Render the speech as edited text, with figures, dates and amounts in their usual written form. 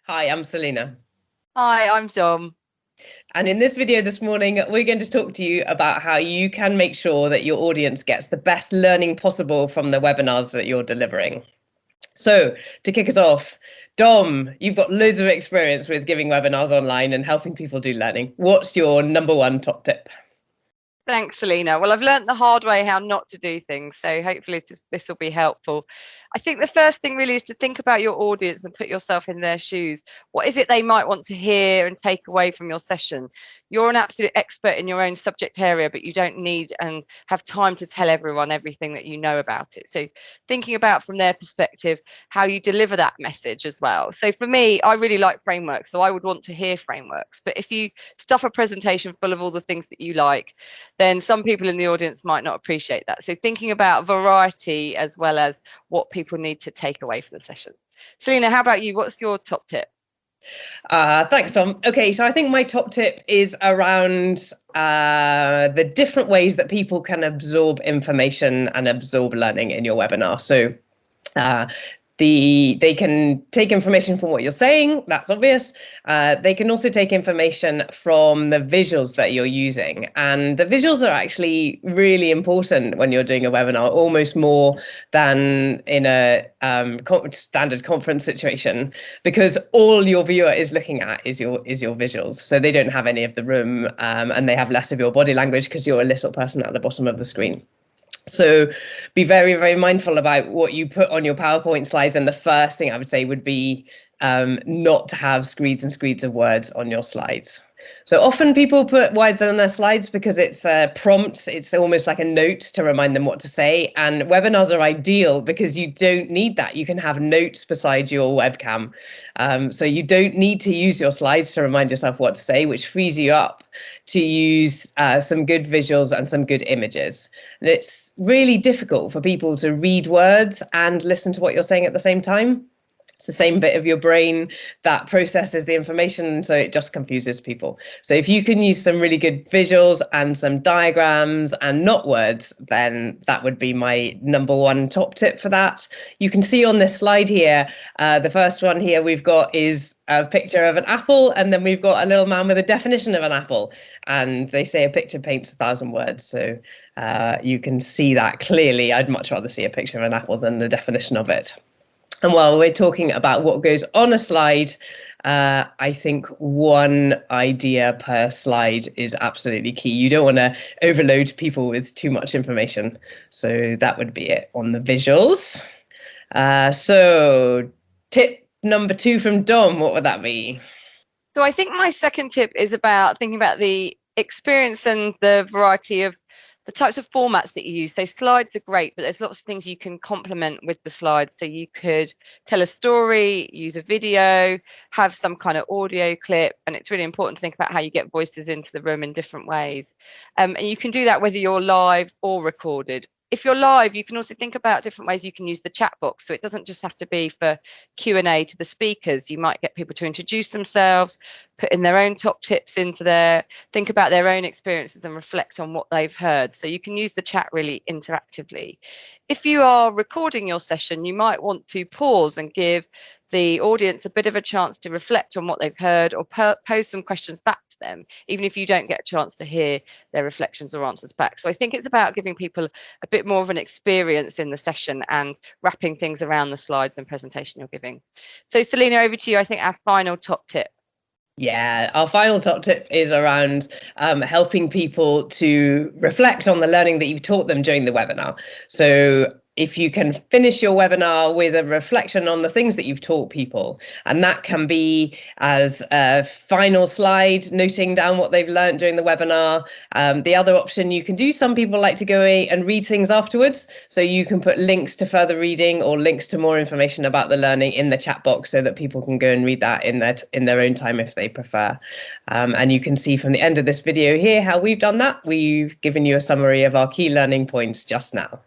Hi, I'm Selena. Hi, I'm Dom. And in this video this morning, we're going to talk to you about how you can make sure that your audience gets the best learning possible from the webinars that you're delivering. So to kick us off, Dom, you've got loads of experience with giving webinars online and helping people do learning. What's your number one top tip? Thanks, Selena. Well, I've learnt the hard way how not to do things, so hopefully this will be helpful. I think the first thing really is to think about your audience and put yourself in their shoes. What is it they might want to hear and take away from your session? You're an absolute expert in your own subject area, but you don't need and have time to tell everyone everything that you know about it. So thinking about from their perspective, how you deliver that message as well. So for me, I really like frameworks, so I would want to hear frameworks. But if you stuff a presentation full of all the things that you like, then some people in the audience might not appreciate that. So thinking about variety as well as what people need to take away from the session. Selena, how about you? What's your top tip? Thanks, Tom. Okay, so I think my top tip is around the different ways that people can absorb information and absorb learning in your webinar. So uh, they can take information from what you're saying, that's obvious. They can also take information from the visuals that you're using. And the visuals are actually really important when you're doing a webinar, almost more than in a standard conference situation, because all your viewer is looking at is your visuals. So they don't have any of the room, and they have less of your body language because you're a little person at the bottom of the screen. So be very, very mindful about what you put on your PowerPoint slides. And the first thing I would say would be not to have screeds and screeds of words on your slides. So often people put words on their slides because it's a prompt. It's almost like a note to remind them what to say. And webinars are ideal because you don't need that. You can have notes beside your webcam. So you don't need to use your slides to remind yourself what to say, which frees you up to use some good visuals and some good images. And it's really difficult for people to read words and listen to what you're saying at the same time. It's the same bit of your brain that processes the information, so it just confuses people. So if you can use some really good visuals and some diagrams and not words, then that would be my number one top tip for that. You can see on this slide here, the first one here we've got is a picture of an apple, and then we've got a little man with a definition of an apple. And they say a picture paints 1,000 words. So you can see that clearly. I'd much rather see a picture of an apple than the definition of it. And while we're talking about what goes on a slide, I think one idea per slide is absolutely key. You don't want to overload people with too much information. So that would be it on the visuals. So tip number 2 from Dom, what would that be? So I think my second tip is about thinking about the experience and the variety of the types of formats that you use. So slides are great, but there's lots of things you can complement with the slides. So you could tell a story, use a video, have some kind of audio clip, and it's really important to think about how you get voices into the room in different ways. And you can do that whether you're live or recorded. If you're live, you can also think about different ways you can use the chat box. So it doesn't just have to be for Q&A to the speakers. You might get people to introduce themselves, put in their own top tips into there, think about their own experiences and reflect on what they've heard. So you can use the chat really interactively. If you are recording your session, you might want to pause and give the audience a bit of a chance to reflect on what they've heard, or pose some questions back to them, even if you don't get a chance to hear their reflections or answers back. So I think it's about giving people a bit more of an experience in the session and wrapping things around the slides and presentation you're giving. So Selena, over to you. I think our final top tip. Yeah, our final top tip is around helping people to reflect on the learning that you've taught them during the webinar. So if you can finish your webinar with a reflection on the things that you've taught people, and that can be as a final slide, noting down what they've learned during the webinar. The other option you can do, some people like to go and read things afterwards. So you can put links to further reading or links to more information about the learning in the chat box so that people can go and read that in their own time if they prefer. And you can see from the end of this video here how we've done that. We've given you a summary of our key learning points just now.